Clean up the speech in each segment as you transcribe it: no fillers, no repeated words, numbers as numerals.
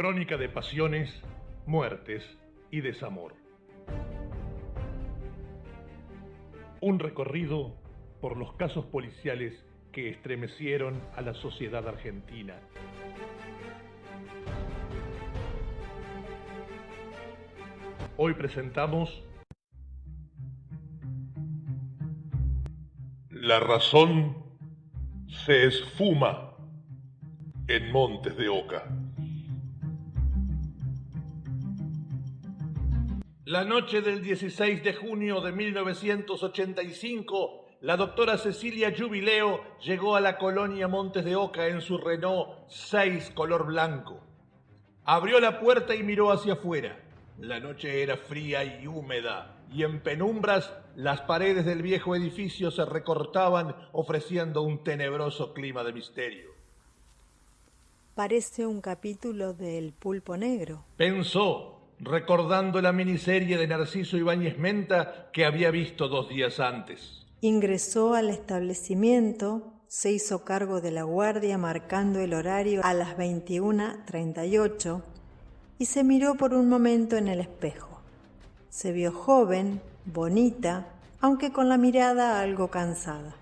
Crónica de pasiones, muertes y desamor. Un recorrido por los casos policiales que estremecieron a la sociedad argentina. Hoy presentamos La razón se esfuma en Montes de Oca. La noche del 16 de junio de 1985, la doctora Cecilia Jubileo llegó a la colonia Montes de Oca en su Renault 6 color blanco. Abrió la puerta y miró hacia afuera. La noche era fría y húmeda, y en penumbras las paredes del viejo edificio se recortaban, ofreciendo un tenebroso clima de misterio. Parece un capítulo del Pulpo Negro, Pensó, recordando la miniserie de Narciso Ibáñez Menta que había visto 2 días antes. Ingresó al establecimiento, se hizo cargo de la guardia marcando el horario a las 21:38 y se miró por un momento en el espejo. Se vio joven, bonita, aunque con la mirada algo cansada.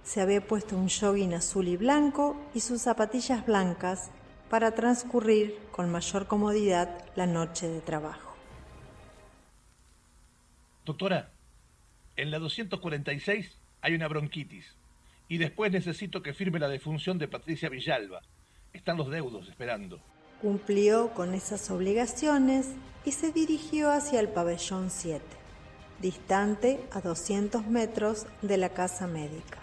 Se había puesto un jogging azul y blanco y sus zapatillas blancas para transcurrir con mayor comodidad la noche de trabajo. Doctora, en la 246 hay una bronquitis y después necesito que firme la defunción de Patricia Villalba. Están los deudos esperando. Cumplió con esas obligaciones y se dirigió hacia el pabellón 7, distante a 200 metros de la casa médica.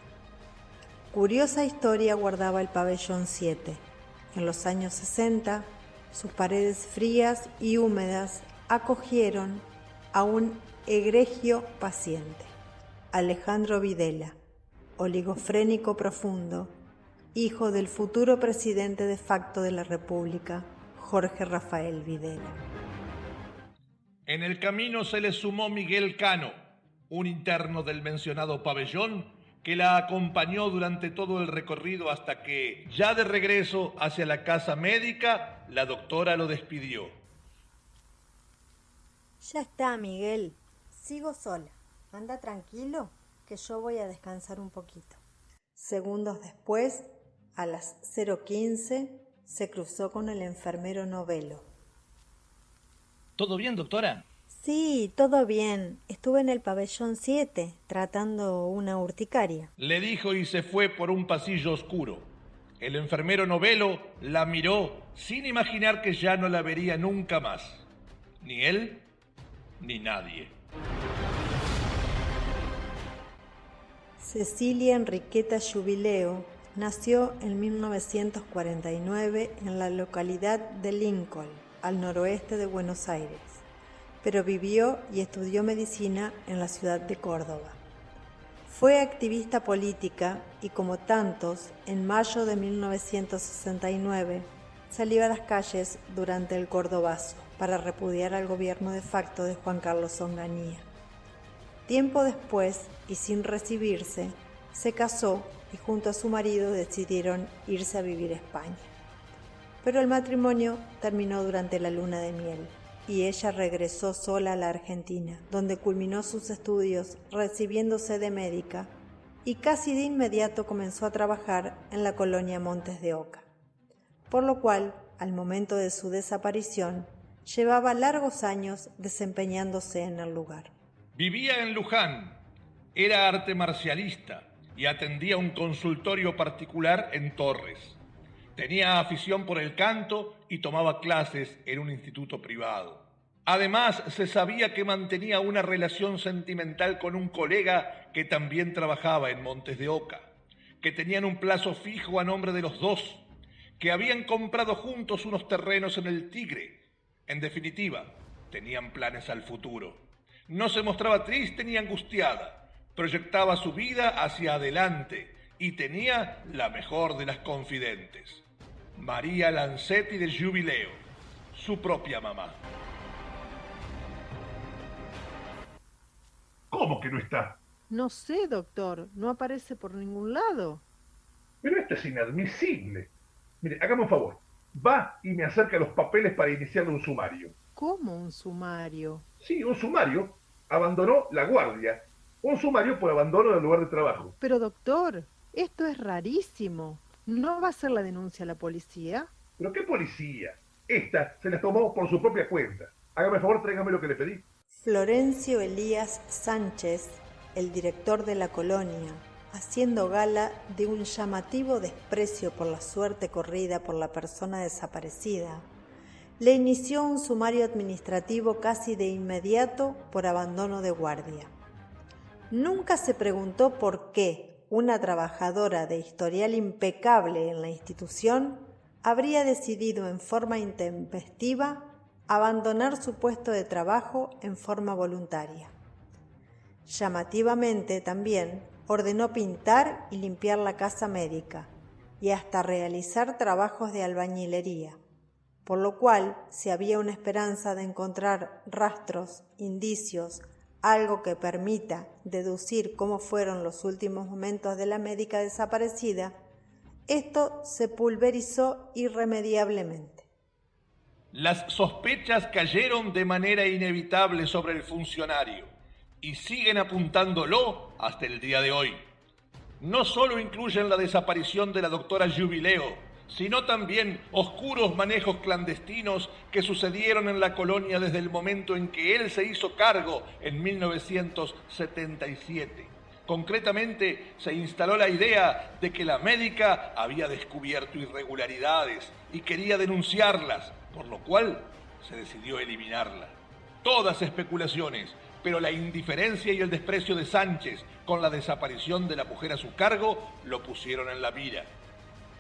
Curiosa historia guardaba el pabellón 7. En los años 60, sus paredes frías y húmedas acogieron a un egregio paciente, Alejandro Videla, oligofrénico profundo, hijo del futuro presidente de facto de la República, Jorge Rafael Videla. En el camino se le sumó Miguel Cano, un interno del mencionado pabellón, que la acompañó durante todo el recorrido hasta que, ya de regreso hacia la casa médica, la doctora lo despidió. Ya está, Miguel. Sigo sola. Anda tranquilo, que yo voy a descansar un poquito. Segundos después, a las 0:15, se cruzó con el enfermero Novelo. ¿Todo bien, doctora? Sí, todo bien. Estuve en el pabellón 7, tratando una urticaria. Le dijo y se fue por un pasillo oscuro. El enfermero Novelo la miró sin imaginar que ya no la vería nunca más. Ni él, ni nadie. Cecilia Enriqueta Jubileo nació en 1949 en la localidad de Lincoln, al noroeste de Buenos Aires, pero vivió y estudió medicina en la ciudad de Córdoba. Fue activista política y, como tantos, en mayo de 1969 salió a las calles durante el Cordobazo para repudiar al gobierno de facto de Juan Carlos Onganía. Tiempo después, y sin recibirse, se casó y junto a su marido decidieron irse a vivir a España. Pero el matrimonio terminó durante la luna de miel y ella regresó sola a la Argentina, donde culminó sus estudios recibiéndose de médica y casi de inmediato comenzó a trabajar en la colonia Montes de Oca, por lo cual, al momento de su desaparición, llevaba largos años desempeñándose en el lugar. Vivía en Luján, era arte marcialista y atendía un consultorio particular en Torres. Tenía afición por el canto y tomaba clases en un instituto privado. Además, se sabía que mantenía una relación sentimental con un colega que también trabajaba en Montes de Oca, que tenían un plazo fijo a nombre de los dos, que habían comprado juntos unos terrenos en el Tigre. En definitiva, tenían planes al futuro. No se mostraba triste ni angustiada, proyectaba su vida hacia adelante y tenía la mejor de las confidentes, María Lancetti de Jubileo, su propia mamá. ¿Cómo que no está? No sé, doctor, no aparece por ningún lado. Pero esto es inadmisible. Mire, hagamos un favor. Va y me acerca los papeles para iniciar un sumario. ¿Cómo un sumario? Sí, un sumario. Abandonó la guardia. Un sumario por abandono del lugar de trabajo. Pero doctor, esto es rarísimo. ¿No va a hacer la denuncia a la policía? ¿Pero qué policía? Esta se la tomó por su propia cuenta. Hágame el favor, tráigame lo que le pedí. Florencio Elías Sánchez, el director de la colonia, haciendo gala de un llamativo desprecio por la suerte corrida por la persona desaparecida, le inició un sumario administrativo casi de inmediato por abandono de guardia. Nunca se preguntó por qué una trabajadora de historial impecable en la institución habría decidido en forma intempestiva abandonar su puesto de trabajo en forma voluntaria. Llamativamente también ordenó pintar y limpiar la casa médica y hasta realizar trabajos de albañilería, por lo cual, si había una esperanza de encontrar rastros, indicios, algo que permita deducir cómo fueron los últimos momentos de la médica desaparecida, esto se pulverizó irremediablemente. Las sospechas cayeron de manera inevitable sobre el funcionario y siguen apuntándolo hasta el día de hoy. No solo incluyen la desaparición de la doctora Jubileo, sino también oscuros manejos clandestinos que sucedieron en la colonia desde el momento en que él se hizo cargo en 1977. Concretamente, se instaló la idea de que la médica había descubierto irregularidades y quería denunciarlas, por lo cual se decidió eliminarla. Todas especulaciones, pero la indiferencia y el desprecio de Sánchez con la desaparición de la mujer a su cargo lo pusieron en la mira.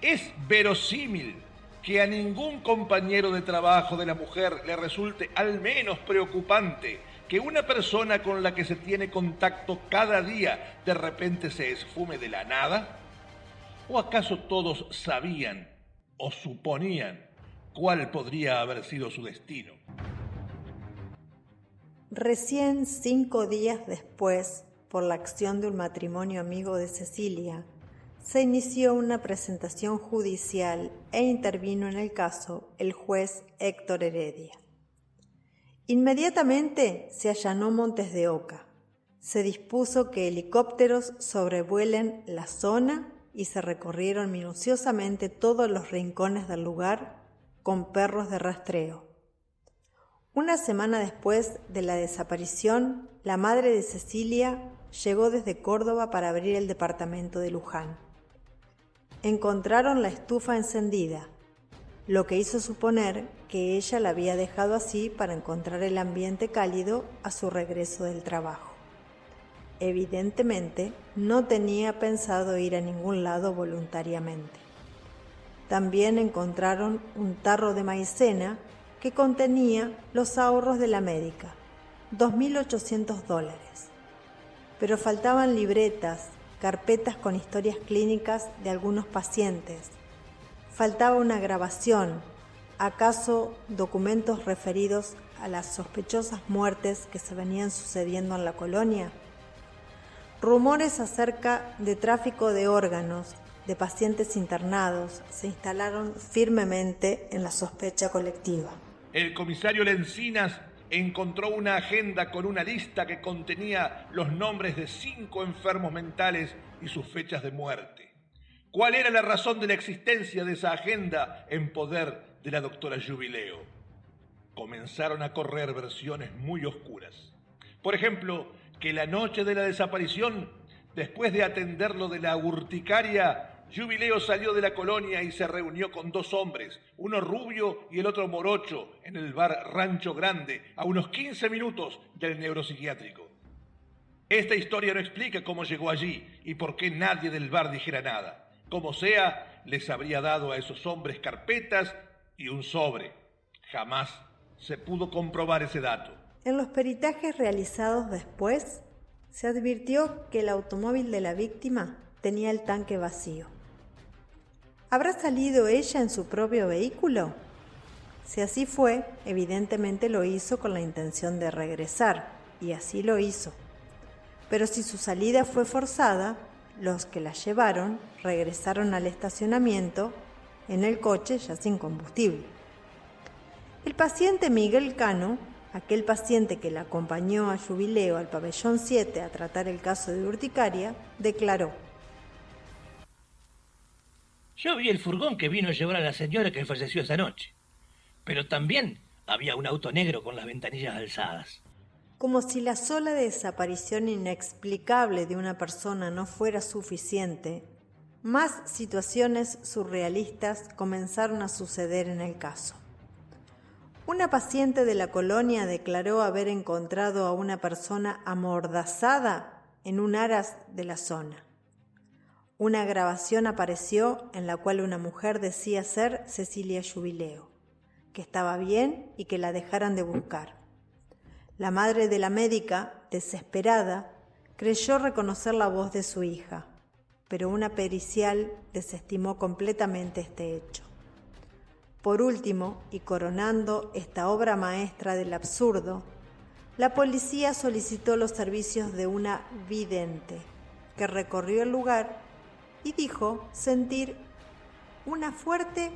Es verosímil que a ningún compañero de trabajo de la mujer le resulte al menos preocupante que una persona con la que se tiene contacto cada día de repente se esfume de la nada. ¿O acaso todos sabían o suponían cuál podría haber sido su destino? Recién 5 días después, por la acción de un matrimonio amigo de Cecilia, se inició una presentación judicial e intervino en el caso el juez Héctor Heredia. Inmediatamente se allanó Montes de Oca. Se dispuso que helicópteros sobrevuelen la zona y se recorrieron minuciosamente todos los rincones del lugar con perros de rastreo. Una semana después de la desaparición, la madre de Cecilia llegó desde Córdoba para abrir el departamento de Luján. Encontraron la estufa encendida, lo que hizo suponer que ella la había dejado así para encontrar el ambiente cálido a su regreso del trabajo. Evidentemente, no tenía pensado ir a ningún lado voluntariamente. También encontraron un tarro de maicena que contenía los ahorros de la médica, $2.800. Pero faltaban libretas, carpetas con historias clínicas de algunos pacientes. Faltaba una grabación, acaso documentos referidos a las sospechosas muertes que se venían sucediendo en la colonia. Rumores acerca de tráfico de órganos de pacientes internados se instalaron firmemente en la sospecha colectiva. El comisario Lencinas encontró una agenda con una lista que contenía los nombres de 5 enfermos mentales y sus fechas de muerte. ¿Cuál era la razón de la existencia de esa agenda en poder de la doctora Jubileo? Comenzaron a correr versiones muy oscuras. Por ejemplo, que la noche de la desaparición, después de atenderlo de la urticaria, Jubileo salió de la colonia y se reunió con 2 hombres, uno rubio y el otro morocho, en el bar Rancho Grande, a unos 15 minutos del neuropsiquiátrico. Esta historia no explica cómo llegó allí y por qué nadie del bar dijera nada. Como sea, les habría dado a esos hombres carpetas y un sobre. Jamás se pudo comprobar ese dato. En los peritajes realizados después, se advirtió que el automóvil de la víctima tenía el tanque vacío. ¿Habrá salido ella en su propio vehículo? Si así fue, evidentemente lo hizo con la intención de regresar, y así lo hizo. Pero si su salida fue forzada, los que la llevaron regresaron al estacionamiento, en el coche ya sin combustible. El paciente Miguel Cano, aquel paciente que la acompañó a Jubileo al pabellón 7 a tratar el caso de urticaria, declaró: Yo vi el furgón que vino a llevar a la señora que falleció esa noche, pero también había un auto negro con las ventanillas alzadas. Como si la sola desaparición inexplicable de una persona no fuera suficiente, más situaciones surrealistas comenzaron a suceder en el caso. Una paciente de la colonia declaró haber encontrado a una persona amordazada en un aras de la zona. Una grabación apareció en la cual una mujer decía ser Cecilia Jubileo, que estaba bien y que la dejaran de buscar. La madre de la médica, desesperada, creyó reconocer la voz de su hija, pero una pericial desestimó completamente este hecho. Por último, y coronando esta obra maestra del absurdo, la policía solicitó los servicios de una vidente, que recorrió el lugar y dijo sentir una fuerte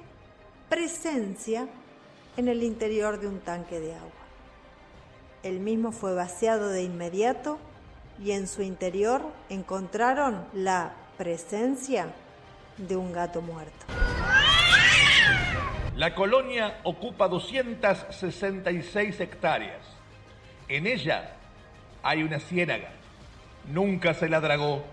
presencia en el interior de un tanque de agua. El mismo fue vaciado de inmediato y en su interior encontraron la presencia de un gato muerto. La colonia ocupa 266 hectáreas. En ella hay una ciénaga. Nunca se la dragó.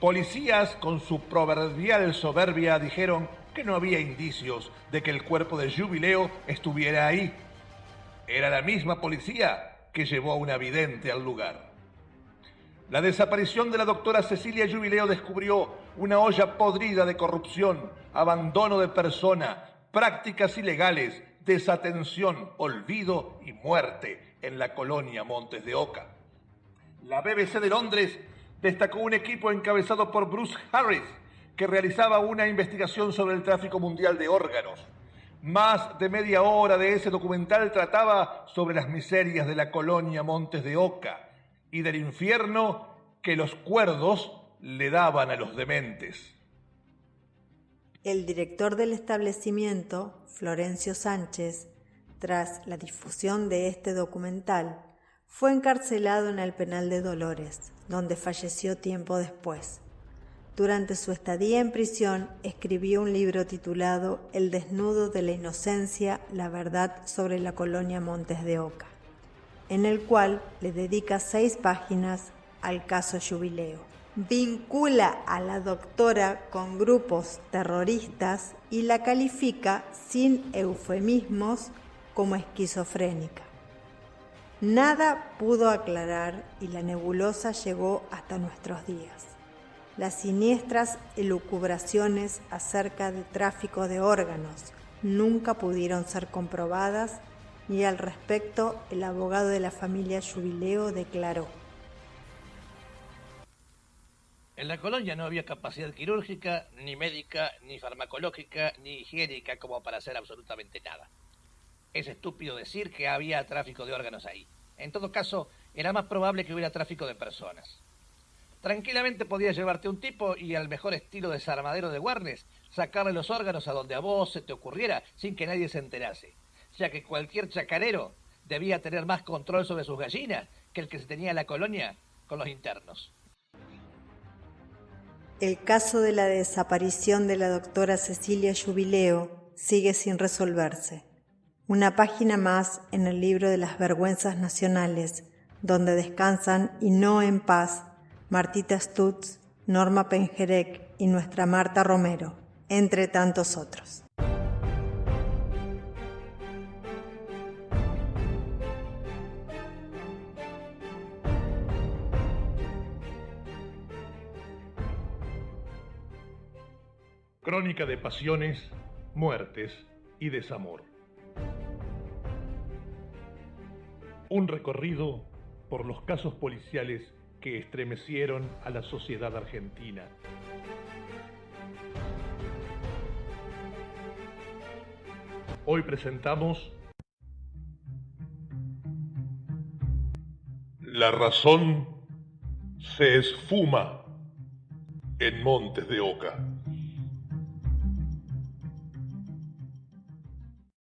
Policías, con su proverbial soberbia, dijeron que no había indicios de que el cuerpo de Jubileo estuviera ahí. Era la misma policía que llevó a una vidente al lugar. La desaparición de la doctora Cecilia Jubileo descubrió una olla podrida de corrupción, abandono de persona, prácticas ilegales, desatención, olvido y muerte en la colonia Montes de Oca. La BBC de Londres destacó un equipo encabezado por Bruce Harris, que realizaba una investigación sobre el tráfico mundial de órganos. Más de media hora de ese documental trataba sobre las miserias de la colonia Montes de Oca y del infierno que los cuerdos le daban a los dementes. El director del establecimiento, Florencio Sánchez, tras la difusión de este documental, fue encarcelado en el penal de Dolores, donde falleció tiempo después. Durante su estadía en prisión, escribió un libro titulado El desnudo de la inocencia, la verdad sobre la colonia Montes de Oca, en el cual le dedica 6 páginas al caso Jubileo. Vincula a la doctora con grupos terroristas y la califica, sin eufemismos, como esquizofrénica. Nada pudo aclarar y la nebulosa llegó hasta nuestros días. Las siniestras elucubraciones acerca de tráfico de órganos nunca pudieron ser comprobadas y al respecto el abogado de la familia Jubileo declaró: En la colonia no había capacidad quirúrgica, ni médica, ni farmacológica, ni higiénica como para hacer absolutamente nada. Es estúpido decir que había tráfico de órganos ahí. En todo caso, era más probable que hubiera tráfico de personas. Tranquilamente podías llevarte un tipo y al mejor estilo desarmadero de Warnes, sacarle los órganos a donde a vos se te ocurriera sin que nadie se enterase, ya que cualquier chacarero debía tener más control sobre sus gallinas que el que se tenía en la colonia con los internos. El caso de la desaparición de la doctora Cecilia Jubileo sigue sin resolverse. Una página más en el libro de las vergüenzas nacionales, donde descansan y no en paz Martita Stutz, Norma Pengerek y nuestra Marta Romero, entre tantos otros. Crónica de pasiones, muertes y desamor. Un recorrido por los casos policiales que estremecieron a la sociedad argentina. Hoy presentamos La razón se esfuma en Montes de Oca.